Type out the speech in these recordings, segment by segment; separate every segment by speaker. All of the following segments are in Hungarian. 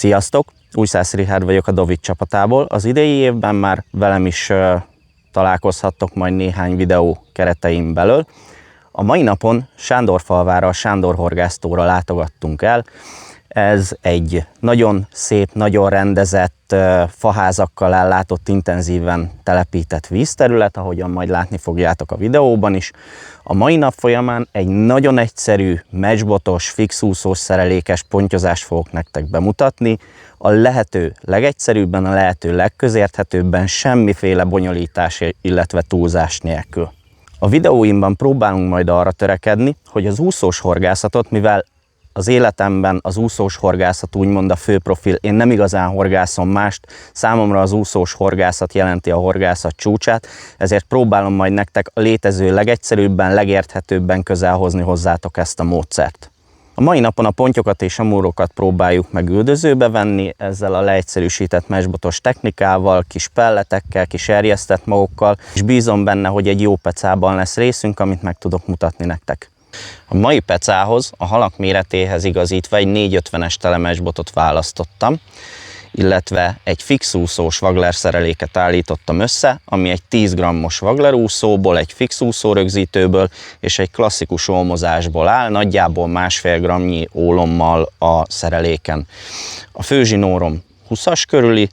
Speaker 1: Sziasztok! Újszász Richárd vagyok a Dovit csapatából. Az idei évben már velem is találkozhattok majd néhány videó keretein belül. A mai napon Sándorfalvára, a Sándor horgásztóra látogattunk el. Ez egy nagyon szép, nagyon rendezett, faházakkal ellátott, intenzíven telepített vízterület, ahogyan majd látni fogjátok a videóban is. A mai nap folyamán egy nagyon egyszerű, meccsbotos, fixúszós szerelékes pontyozást fogok nektek bemutatni. A lehető legegyszerűbben, a lehető legközérthetőbben, semmiféle bonyolítás, illetve túlzás nélkül. A videóimban próbálunk majd arra törekedni, hogy az úszós horgászatot, mivel az életemben az úszós horgászat úgymond a főprofil, én nem igazán horgászom mást, számomra az úszós horgászat jelenti a horgászat csúcsát, ezért próbálom majd nektek a létező legegyszerűbben, legérthetőbben közel hozni hozzátok ezt a módszert. A mai napon a pontyokat és amúrokat próbáljuk meg üldözőbe venni, ezzel a leegyszerűsített meccsbotos technikával, kis pelletekkel, kis erjesztett magokkal, és bízom benne, hogy egy jó pecában lesz részünk, amit meg tudok mutatni nektek. A mai pecához, a halak méretéhez igazítva egy 450-es telemeccsbotot választottam, illetve egy fixúszós wagler szereléket állítottam össze, ami egy 10 g-os wagler úszóból, egy fixúszó rögzítőből és egy klasszikus olmozásból áll, nagyjából 1,5 g-nyi ólommal a szereléken. A főzsinórom 20-as körüli,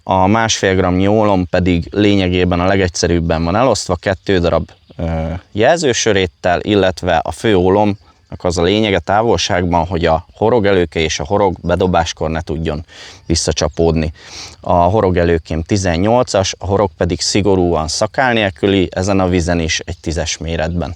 Speaker 1: a 1,5 g-nyi ólom pedig lényegében a legegyszerűbben van elosztva, 2 darab jelzősöréttel, illetve a fő ólomnak az a lényege távolságban, hogy a horogelőke és a horog bedobáskor ne tudjon visszacsapódni. A horogelőkém 18-as, a horog pedig szigorúan szakál nélküli, ezen a vízen is egy 10-es méretben.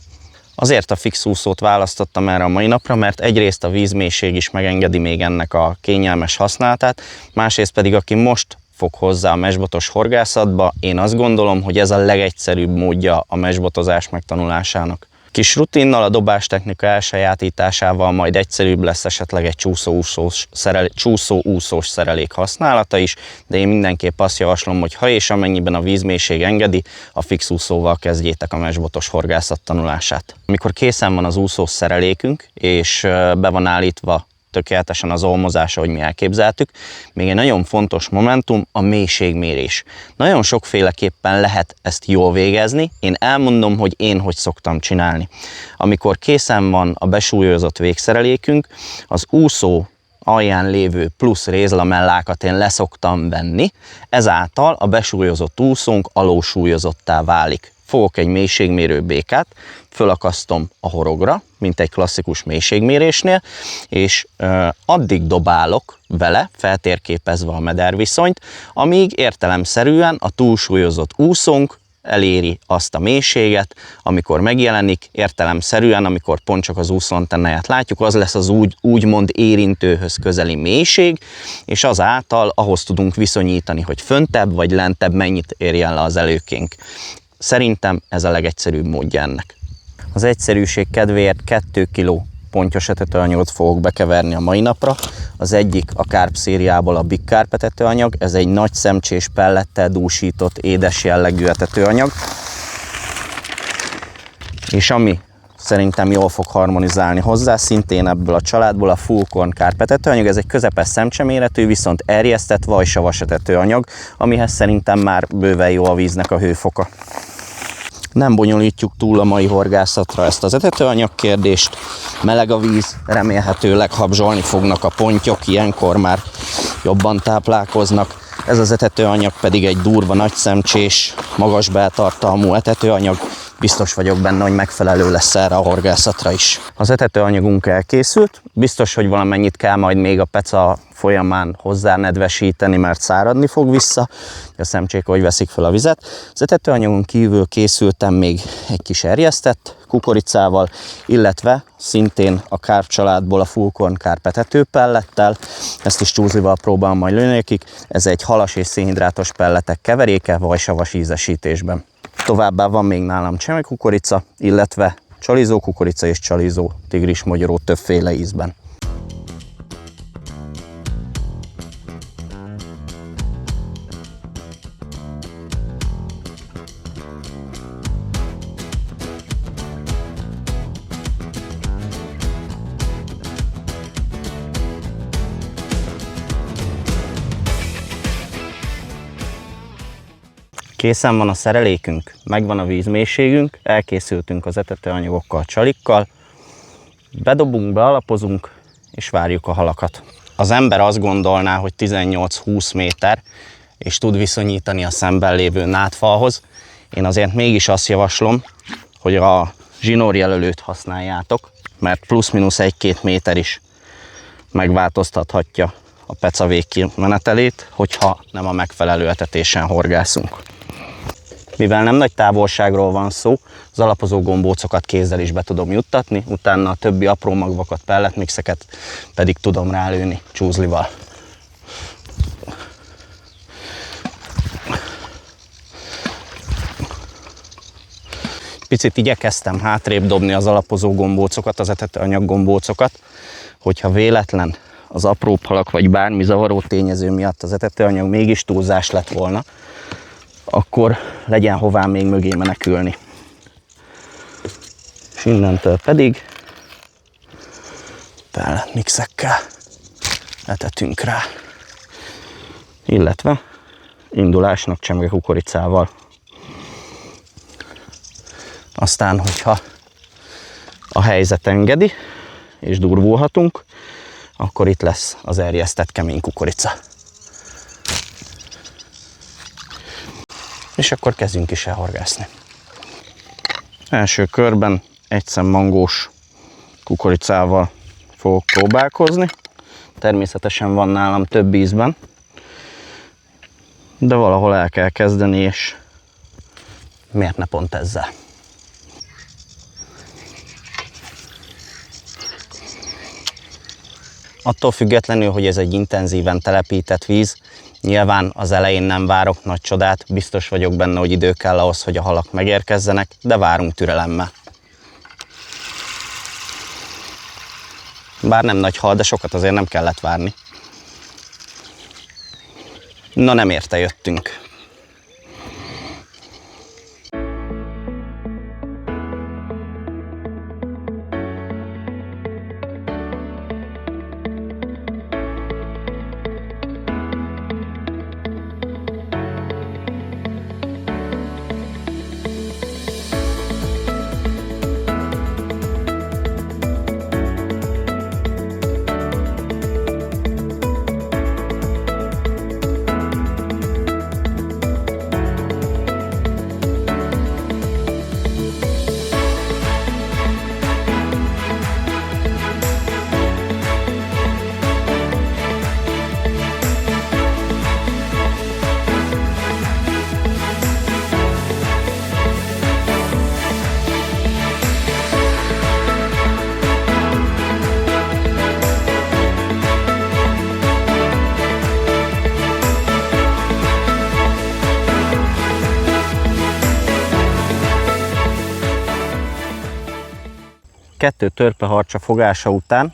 Speaker 1: Azért a fixúszót választottam erre a mai napra, mert egyrészt a vízmélység is megengedi még ennek a kényelmes használatát, másrészt pedig aki most fog hozzá a meccsbotos horgászatba, én azt gondolom, hogy ez a legegyszerűbb módja a meccsbotozás megtanulásának. Kis rutinnal, a dobástechnika elsajátításával majd egyszerűbb lesz esetleg egy csúszóúszós szerelék használata is, de én mindenképp azt javaslom, hogy ha és amennyiben a vízmélység engedi, a fixúszóval kezdjétek a meccsbotos horgászat tanulását. Amikor készen van az úszós szerelékünk, és be van állítva tökéletesen az olmozása, hogy mi elképzeltük, még egy nagyon fontos momentum a mélységmérés. Nagyon sokféleképpen lehet ezt jól végezni, én elmondom, hogy én hogy szoktam csinálni. Amikor készen van a besúlyozott végszerelékünk, az úszó alján lévő plusz rézlamellákat én leszoktam venni, ezáltal a besúlyozott úszónk alósúlyozottá válik. Fogok egy mélységmérő békát, fölakasztom a horogra, mint egy klasszikus mélységmérésnél, és addig dobálok vele, feltérképezve a mederviszonyt, amíg értelemszerűen a túlsúlyozott úszónk eléri azt a mélységet, amikor megjelenik, értelemszerűen, amikor pont csak az úszóantennáját látjuk, az lesz az úgymond érintőhöz közeli mélység, és azáltal ahhoz tudunk viszonyítani, hogy föntebb vagy lentebb mennyit érjen le az előkénk. Szerintem ez a legegyszerűbb módja ennek. Az egyszerűség kedvéért 2 kg pontyos etetőanyagot fogok bekeverni a mai napra. Az egyik a Carp szériából a Big Carp etetőanyag, ez egy nagy szemcsés pellettel dúsított édes jellegű etetőanyag. És ami szerintem jól fog harmonizálni hozzá, szintén ebből a családból a Full Corn Carp etetőanyag, ez egy közepes szemcseméretű, viszont erjesztett vajsavas etetőanyag, amihez szerintem már bőven jó a víznek a hőfoka. Nem bonyolítjuk túl a mai horgászatra ezt az etetőanyag kérdést, meleg a víz, remélhetőleg habzsolni fognak a pontyok, ilyenkor már jobban táplálkoznak. Ez az etetőanyag pedig egy durva nagyszemcsés, magas beltartalmú etetőanyag, biztos vagyok benne, hogy megfelelő lesz erre a horgászatra is. Az etetőanyagunk elkészült, biztos, hogy valamennyit kell majd még a peca folyamán hozzá nedvesíteni, mert száradni fog vissza, a szemcsék hogy veszik fel a vizet. Az etetőanyagon kívül készültem még egy kis erjesztett kukoricával, illetve szintén a Carp családból a Full Corn Carp etetőpellettel, ezt is csúzival próbálom majd lőni nekik. Ez egy halas és szénhidrátos pelletek keveréke, vajsavas ízesítésben. Továbbá van még nálam csemekukorica, illetve csalizó kukorica és csalizó tigrismogyoró többféle ízben. Készen van a szerelékünk, megvan a vízmélységünk, elkészültünk az etetőanyagokkal, csalikkal, bedobunk, bealapozunk, és várjuk a halakat. Az ember azt gondolná, hogy 18-20 méter, és tud viszonyítani a szemben lévő nádfalhoz. Én azért mégis azt javaslom, hogy a zsinórjelölőt használjátok, mert plusz-minusz 1-2 méter is megváltoztathatja a peca végkimenetelét, hogyha nem a megfelelő etetésen horgászunk. Mivel nem nagy távolságról van szó, az alapozó gombócokat kézzel is be tudom juttatni, utána a többi apró magvakat, pelletmixeket pedig tudom rálőni csúzlival. Picit igyekeztem hátrébb dobni az alapozó gombócokat, az etetőanyag gombócokat, hogyha véletlen az apróbb halak vagy bármi zavaró tényező miatt az etetőanyag mégis túlzás lett volna, akkor legyen hová még mögé menekülni. És innentől pedig pelletmixekkel etetünk rá. Illetve indulásnak csemege kukoricával. Aztán, hogyha a helyzet engedi, és durvulhatunk, akkor itt lesz az erjesztett kemény kukorica. És akkor kezdjünk is el horgászni. Első körben egy szem mangós kukoricával fogok próbálkozni. Természetesen van nálam több ízben, de valahol el kell kezdeni, és miért ne pont ezzel? Attól függetlenül, hogy ez egy intenzíven telepített víz, nyilván az elején nem várok nagy csodát, biztos vagyok benne, hogy idő kell ahhoz, hogy a halak megérkezzenek, de várunk türelemmel. Bár nem nagy hal, de sokat azért nem kellett várni. Na, nem érte jöttünk. Kettő törpeharcsa fogása után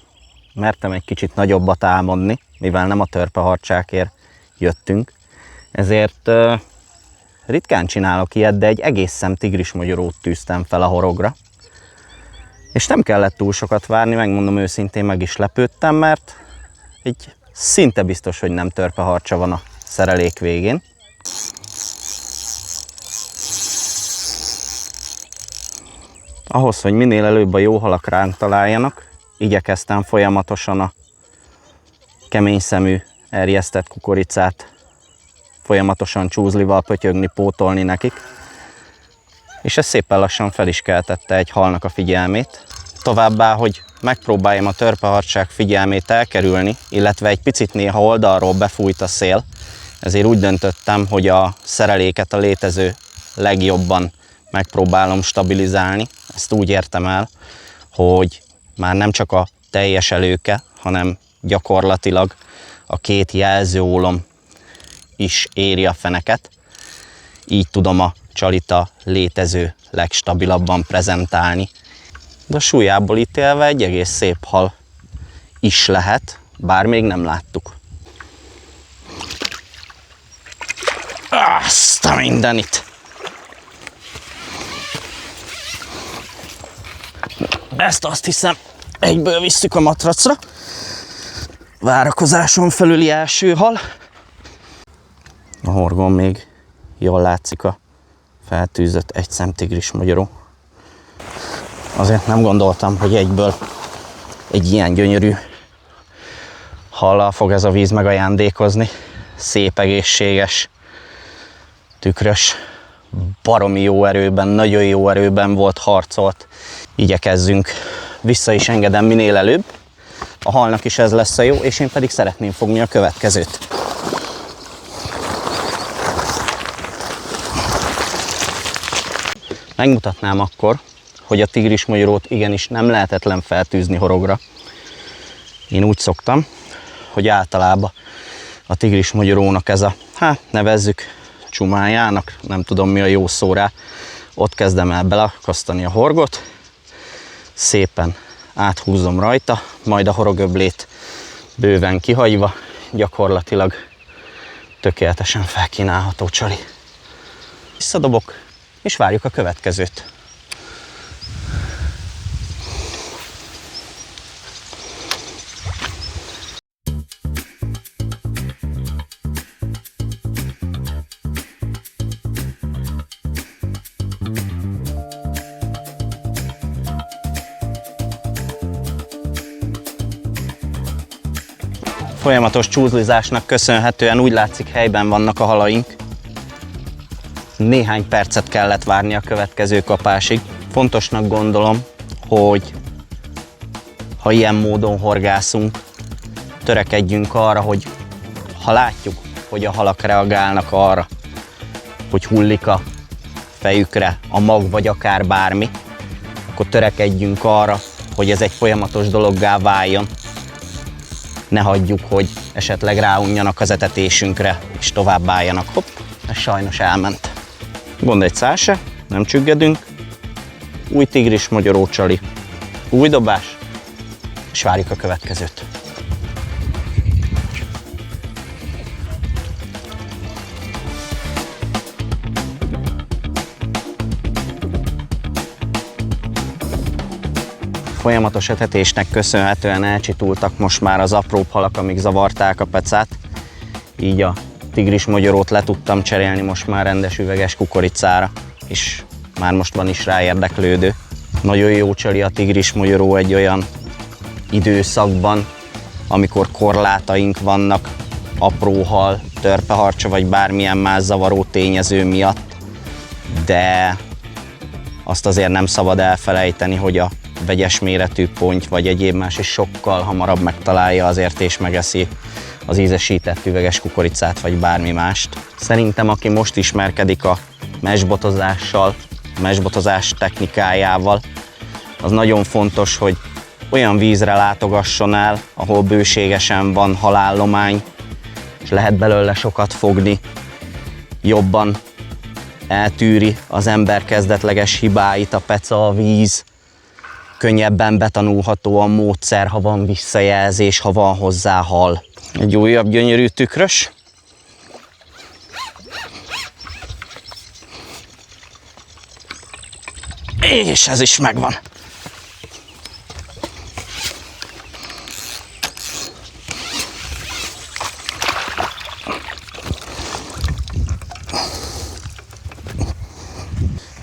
Speaker 1: mertem egy kicsit nagyobbat álmodni, mivel nem a törpeharcsákért jöttünk, ezért ritkán csinálok ilyet, de egy egész szem tigrismagyorót tűztem fel a horogra. És nem kellett túl sokat várni, megmondom őszintén, meg is lepődtem, mert egy szinte biztos, hogy nem törpeharcsa van a szerelék végén. Ahhoz, hogy minél előbb a jó halak ránk találjanak, igyekeztem folyamatosan a kemény szemű erjesztett kukoricát folyamatosan csúzlival pötyögni, pótolni nekik. És ez szépen lassan fel is keltette egy halnak a figyelmét. Továbbá, hogy megpróbáljam a törpeharcsák figyelmét elkerülni, illetve egy picit néha oldalról befújt a szél, ezért úgy döntöttem, hogy a szereléket a létező legjobban megpróbálom stabilizálni. Ezt úgy értem el, hogy már nem csak a teljes előke, hanem gyakorlatilag a két jelzőólom is éri a feneket. Így tudom a csalita létező legstabilabban prezentálni. De a súlyából ítélve egy egész szép hal is lehet, bár még nem láttuk. Azt a mindenit! Ezt azt hiszem, egyből visszük a matracra. Várakozáson felüli első hal. A horgon még jól látszik a feltűzött 1 szem tigris magyaró. Azért nem gondoltam, hogy egyből egy ilyen gyönyörű hallal fog ez a víz megajándékozni. Szép, egészséges, tükrös, baromi jó erőben, nagyon jó erőben volt, harcolt. Igyekezzünk, vissza is engedem minél előbb. A halnak is ez lesz a jó, és én pedig szeretném fogni a következőt. Megmutatnám akkor, hogy a tigrismagyarót igenis nem lehetetlen feltűzni horogra. Én úgy szoktam, hogy általában a tigrismagyarónak ez a, nevezzük csumájának, nem tudom mi a jó szó rá, ott kezdem el belakasztani a horgot, szépen áthúzom rajta, majd a horogöblét bőven kihagyva, gyakorlatilag tökéletesen felkínálható csali. Visszadobok, és várjuk a következőt. Folyamatos csúzlizásnak köszönhetően úgy látszik, helyben vannak a halaink. Néhány percet kellett várni a következő kapásig. Fontosnak gondolom, hogy ha ilyen módon horgászunk, törekedjünk arra, hogy ha látjuk, hogy a halak reagálnak arra, hogy hullik a fejükre a mag vagy akár bármi, akkor törekedjünk arra, hogy ez egy folyamatos dologgá váljon. Ne hagyjuk, hogy esetleg ráunjanak az etetésünkre, és tovább álljanak. Hopp, ez sajnos elment. Gond egy szál se, nem csüggedünk. Új tigrismagyaró csali, új dobás, és várjuk a következőt. Folyamatos etetésnek köszönhetően elcsitultak most már az apróbb halak, amik zavarták a pecát. Így a tigrismagyarót le tudtam cserélni most már rendes üveges kukoricára, és már most van is rá érdeklődő. Nagyon jó csali a tigrismagyaró egy olyan időszakban, amikor korlátaink vannak, apró hal, törpeharcsa vagy bármilyen más zavaró tényező miatt, de azt azért nem szabad elfelejteni, hogy a vegyes méretű ponty vagy egyéb más is sokkal hamarabb megtalálja azért és megeszi az ízesített üveges kukoricát vagy bármi mást. Szerintem aki most ismerkedik a mesbotozással, mesbotozás technikájával, az nagyon fontos, hogy olyan vízre látogasson el, ahol bőségesen van halállomány, és lehet belőle sokat fogni, jobban eltűri az ember kezdetleges hibáit, a peca, a víz, könnyebben betanulható a módszer, ha van visszajelzés, ha van hozzá hal. Egy újabb gyönyörű tükrös. És ez is megvan.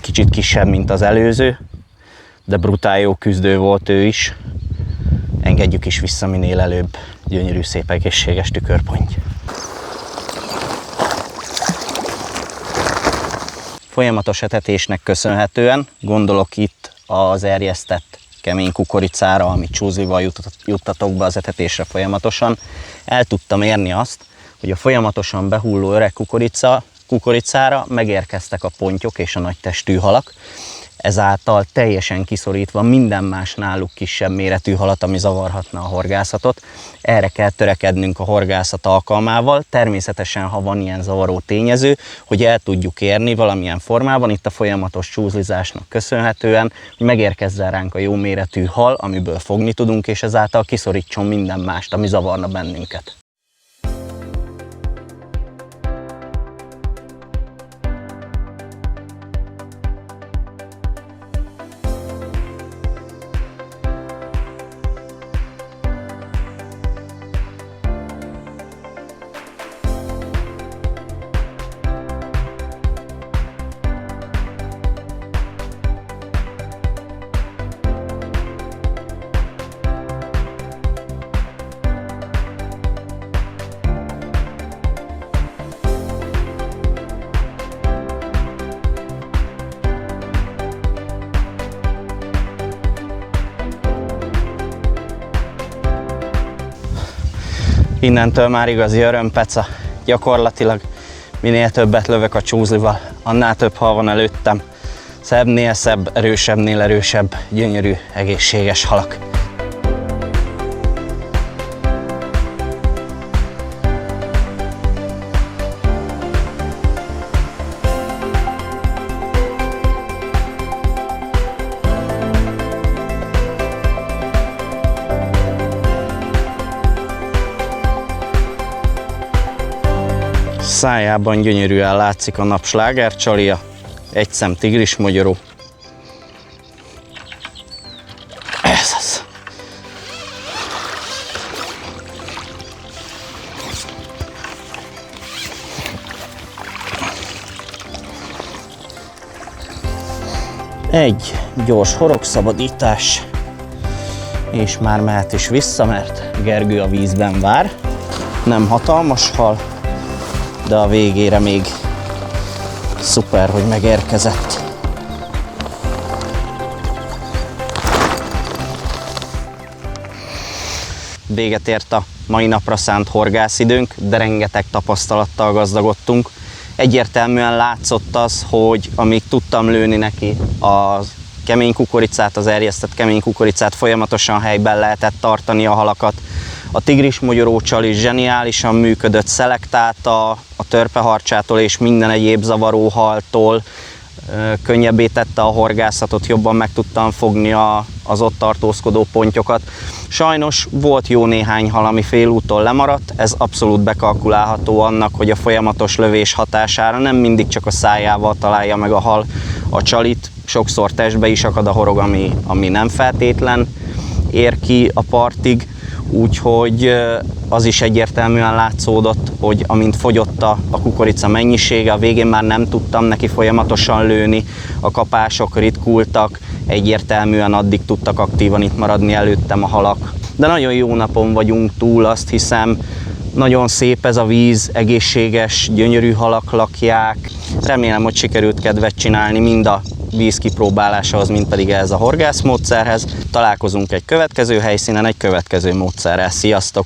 Speaker 1: Kicsit kisebb, mint az előző, de brutál jó küzdő volt ő is. Engedjük is vissza minél előbb. Gyönyörű, szép, egészséges tükörponty. Folyamatos etetésnek köszönhetően, gondolok itt az erjesztett kemény kukoricára, amit csúzlival juttatok be az etetésre folyamatosan, el tudtam érni azt, hogy a folyamatosan behulló öreg kukoricára megérkeztek a pontyok és a nagy testű halak, ezáltal teljesen kiszorítva minden más náluk kisebb méretű halat, ami zavarhatna a horgászatot. Erre kell törekednünk a horgászat alkalmával, természetesen, ha van ilyen zavaró tényező, hogy el tudjuk érni valamilyen formában, itt a folyamatos csúzlizásnak köszönhetően, hogy megérkezzen ránk a jó méretű hal, amiből fogni tudunk, és ezáltal kiszorítson minden mást, ami zavarna bennünket. Innentől már igazi örömpeca. Gyakorlatilag minél többet lövök a csúzlival, annál több hal van előttem. Szebbnél szebb, erősebbnél erősebb, gyönyörű, egészséges halak. Szájában gyönyörűen látszik a nap slágercsalia, egy szem tigrismogyoró. Ez az. Egy gyors horogszabadítás, és már mehet is vissza, mert Gergő a vízben vár. Nem hatalmas hal, de a végére még szuper, hogy megérkezett. Véget ért a mai napra szánt horgászidőnk, de rengeteg tapasztalattal gazdagodtunk. Egyértelműen látszott az, hogy amíg tudtam lőni neki a kemény kukoricát, az erjesztett kemény kukoricát, folyamatosan helyben lehetett tartani a halakat. A tigrismogyorócsal is zseniálisan működött, szelektálta a törpeharcsától és minden egyéb zavaró haltól, könnyebbé tette a horgászatot, jobban meg tudtam fogni az ott tartózkodó pontyokat. Sajnos volt jó néhány hal, ami félúton lemaradt, ez abszolút bekalkulálható annak, hogy a folyamatos lövés hatására nem mindig csak a szájával találja meg a hal a csalit, sokszor testbe is akad a horog, ami nem feltétlen ér ki a partig. Úgyhogy az is egyértelműen látszódott, hogy amint fogyott a kukorica mennyisége, a végén már nem tudtam neki folyamatosan lőni, a kapások ritkultak, egyértelműen addig tudtak aktívan itt maradni előttem a halak. De nagyon jó napon vagyunk túl, azt hiszem, nagyon szép ez a víz, egészséges, gyönyörű halak lakják. Remélem, hogy sikerült kedvet csinálni mind a víz kipróbálásához, mint pedig ehhez a horgászmódszerhez. Találkozunk egy következő helyszínen, egy következő módszerrel. Sziasztok!